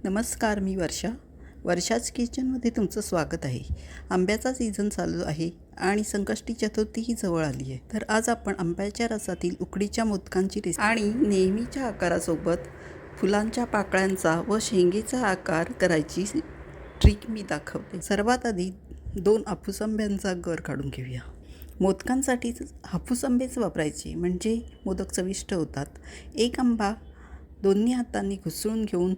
नमस्कार, मी वर्षाच किचनमध्ये तुमचं स्वागत आहे. आंब्याचा सीझन चालू आहे आणि संकष्टी चतुर्थीही जवळ आली आहे. तर आज आपण आंब्याच्या रसातील उकडीच्या मोदकांची रेसिपी आणि नेहमीच्या आकारासोबत फुलांच्या पाकळ्यांचा व शेंगेचा आकार करायची ट्रिक मी दाखवते. सर्वात आधी 2 हापूस आंब्यांचा गर काढून घेऊया. मोदकांसाठी हापूस आंबेच वापरायचे म्हणजे मोदक चविष्ट होतात. एक आंबा दोन्ही हातांनी घुसळून घेऊन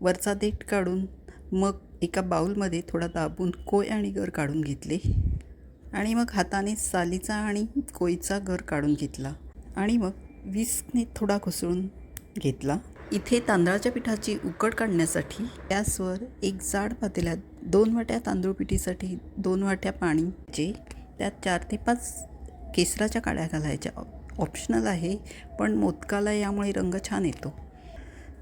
वरचा देठ काढून मग एका बाउलमध्ये थोडा दाबून कोय आणि गर काढून घेतले आणि मग हाताने सालीचा आणि कोयचा गर काढून घेतला आणि मग विस्कने थोडा घुसळून घेतला. इथे तांदळाच्या पिठाची उकड काढण्यासाठी गॅसवर एक जाड पातेल्यात 2 वाट्या तांदूळ पिठीसाठी 2 वाट्या पाणीचे त्यात 4 ते 5 केसराच्या काड्या घालायच्या. ऑप्शनल आहे, पण मोदकाला यामुळे रंग छान येतो.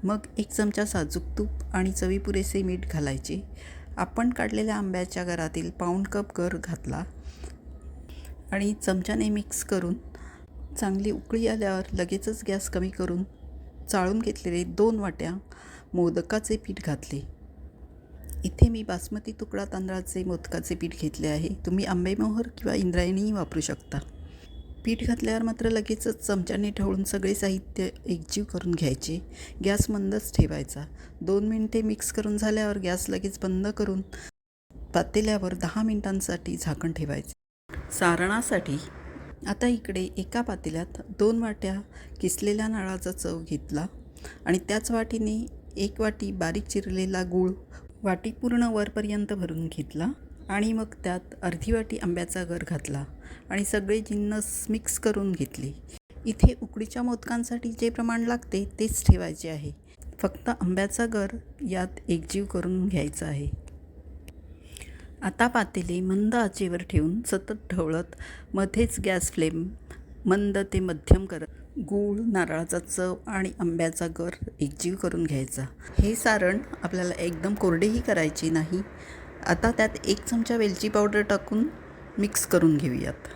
मग 1 चमचा साजूक तूप आणि चवी पुरेसे मीठ घालायचे. आपण काढलेल्या आंब्याच्या गरातील पाऊण कप गर घातला आणि चमच्याने मिक्स करून चांगली उकळी आल्यावर लगेचच गॅस कमी करून चाळून घेतलेले 2 वाट्या मोदकाचे पीठ घातले. इथे मी बासमती तुकडा तांदळाचे मोदकाचे पीठ घेतले आहे. तुम्ही आंबेमोहर किंवा इंद्रायणीही वापरू शकता. पीठ घातल्यावर मात्र लगेचच चमच्याने ढवळून सगळे साहित्य एकजीव करून घ्यायचे. गॅस मंदच ठेवायचा. 2 मिनिटे मिक्स करून झाल्यावर गॅस लगेच बंद करून पातेल्यावर 10 मिनिटांसाठी झाकण ठेवायचे. सारणासाठी आता इकडे एका पातेल्यात 2 वाट्या किसलेल्या नारळाचा चव घेतला आणि त्याच वाटीने 1 वाटी बारीक चिरलेला गूळ वाटी पूर्ण वरपर्यंत भरून घेतला आणि मग त्यात अर्धी वाटी आंब्याचा गर घातला आणि सगळे जिन्नस मिक्स करून घेतले. इथे उकडीच्या मोदकांसाठी जे प्रमाण लागते तेच ठेवायचे आहे. फक्त आंब्याचा गर यात एकजीव करून घ्यायचा आहे. आता पातेले मंद आचेवर ठेवून सतत ढवळत मध्येच गॅस फ्लेम मंद ते मध्यम करत गूळ, नारळाचा चव आणि आंब्याचा गर एकजीव करून घ्यायचा. हे सारण आपल्याला एकदम कोरडेही करायचे नाही. आता त्यात 1 चमचा वेलची पावडर टाकून मिक्स करून घेऊयात.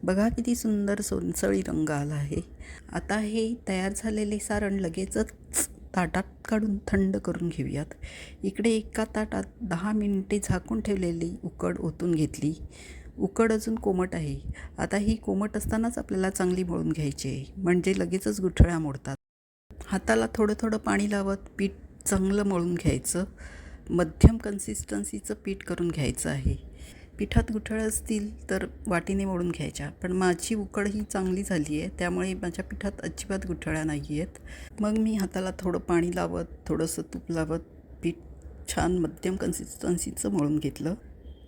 बघा किती सुंदर सोनसळी रंग आला आहे. आता हे तयार झालेले सारण लगेचच ताटात काढून थंड करून घेऊयात. इकडे एका ताटात 10 मिनिटे झाकून ठेवलेली उकड ओतून घेतली. उकड अजून कोमट आहे. आता ही कोमट असतानाच आपल्याला चांगली मळून घ्यायची आहे, म्हणजे लगेचच गुठळ्या मोडतात. हाताला थोडं थोडं पाणी लावत पीठ चांगलं मळून घ्यायचं. मध्यम कन्सिस्टन्सीचं पीठ करून घ्यायचं आहे. पिठात गुठळ्या असतील तर वाटीने मळून घ्यायच्या, पण माझी उकड ही चांगली झाली आहे त्यामुळे माझ्या पिठात अजिबात गुठळ्या नाही आहेत. मग मी हाताला थोडं पाणी लावत थोडंसं तूप लावत पीठ छान मध्यम कन्सिस्टन्सीचं मळून घेतलं.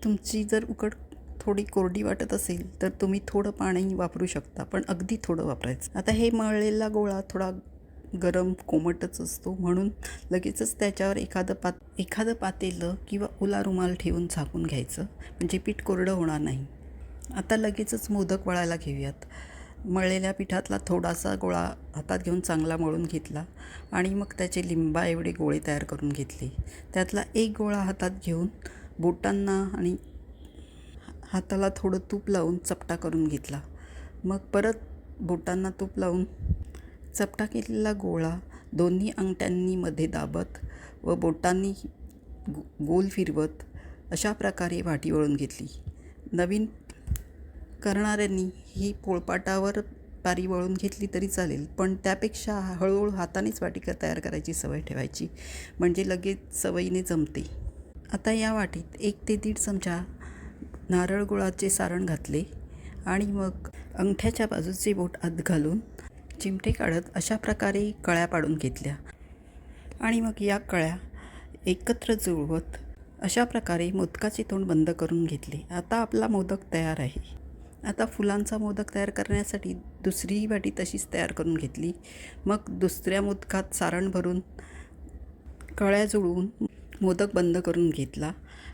तुमची जर उकड थोडी कोरडी वाटत असेल तर तुम्ही थोडं पाणी वापरू शकता, पण अगदी थोडं वापरायचं. आता हे मळलेला गोळा थोडा गरम कोमटच असतो, म्हणून लगेचच त्याच्यावर एखादं पातेलं किंवा ओला रुमाल ठेवून झाकून घ्यायचं, म्हणजे पीठ कोरडं होणार नाही. आता लगेचच मोदक वळायला घेऊयात. मळलेल्या पिठातला थोडासा गोळा हातात घेऊन चांगला मळून घेतला आणि मग त्याचे लिंबा एवढे गोळे तयार करून घेतले. त्यातला एक गोळा हातात घेऊन बोटांना आणि हाताला थोडं तूप लावून चपटा करून घेतला. मग परत बोटांना तूप लावून चपटा केलेला गोळा दोन्ही अंगठ्यांनी मध्ये दाबत व बोटांनी गोल फिरवत अशा प्रकारे वाटी वळून घेतली. नवीन करणाऱ्यांनी ही पोळपाटावर पारी वळून घेतली तरी चालेल, पण त्यापेक्षा हळूहळू हातानेच वाटी तयार करायची सवय ठेवायची, म्हणजे लगेच सवयीने जमते. आता या वाटीत 1 ते 1.5 चमचा नारळ गुळाचे सारण घातले आणि मग अंगठ्याच्या बाजूचे बोट आत घालून चिमटे काढत अशा प्रकारे कळ्या पाडून घेतल्या आणि मग या कळ्या एकत्र जुळवत अशा प्रकारे मोदकाचे तोंड बंद करून घेतले. आता आपला मोदक तयार आहे. आता फुलांचा मोदक तयार करण्यासाठी दुसरी वाटी तशीच तयार करून घेतली. मग दुसऱ्या मोदकात सारण भरून कळ्या जुळवून मोदक बंद करून घेतला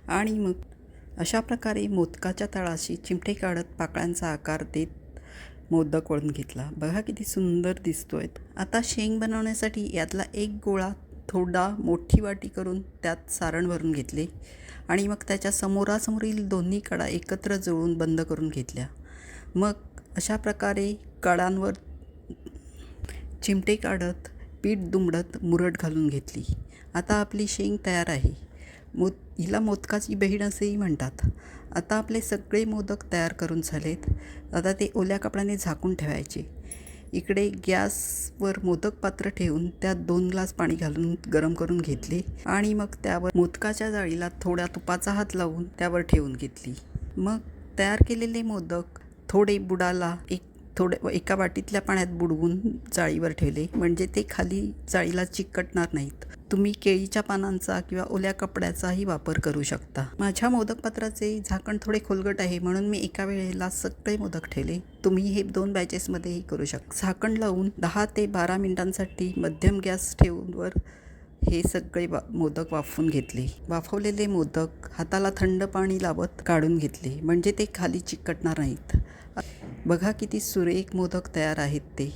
आणि मग अशा प्रकारे मोदकाच्या तळाशी चिमटे काढत पाकळ्यांचा आकार देत मोदक वळून घेतला. बघा किती सुंदर दिसतोय. आता शेंग बनवण्यासाठी यातला एक गोळा थोडा मोठी वाटी करून त्यात सारण भरून घेतले आणि मग त्याच्या समोरासमोरील दोन्ही कडा एकत्र जुळवून बंद करून घेतल्या. मग अशा प्रकारे कडांवर चिमटे काढत पीठ दुमडत मुरड घालून घेतली. आता आपली शेंग तयार आहे. हिला मोदकाची बहीण असेही म्हणतात. आता आपले सगळे मोदक तयार करून झालेत. आता ते ओल्या कपड्याने झाकून ठेवायचे. इकडे गॅसवर मोदक पात्र ठेवून त्यात 2 ग्लास पाणी घालून गरम करून घेतले आणि मग त्यावर मोदकाच्या जाळीला थोड्या तुपाचा हात लावून त्यावर ठेवून घेतली. मग तयार केलेले मोदक थोडे बुडाला एका वाटीतल्या पाण्यात बुडवून जाळीवर ठेवले, म्हणजे ते खाली जाळीला चिकटणार नाहीत. तुम्ही केळीच्या पानांचा किंवा ओल्या कपड्याचाही वापर करू शकता. माझ्या मोदक पात्राचे झाकण थोडे खोलगट आहे, म्हणून मी एका वेळेला सगळे मोदक ठेवले. तुम्ही हे 2 बॅचेसमध्येही करू शकता. झाकण लावून 10 ते 12 मिनिटांसाठी मध्यम गॅस ठेवून हे सगळे मोदक वाफवून घेतले. वाफवलेले मोदक हाताला थंड पाणी लावत काढून घेतले, म्हणजे ते खाली चिकटणार नाहीत. बघा किती सुरेख मोदक तयार आहेत ते.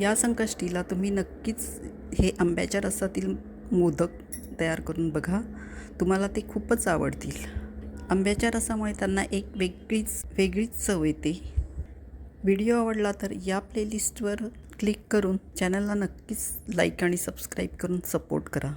या संकष्टीला तुम्ही नक्कीच हे आंब्याच्या रसातील मोदक तयार करून बघा. तुम्हाला ते खूपच आवडतील. आंब्याच्या रसामुळे त्यांना एक वेगळीच चव येते. व्हिडिओ आवडला तर या प्लेलिस्टवर क्लिक करून चॅनलला नक्कीच लाईक आणि सबस्क्राईब करून सपोर्ट करा.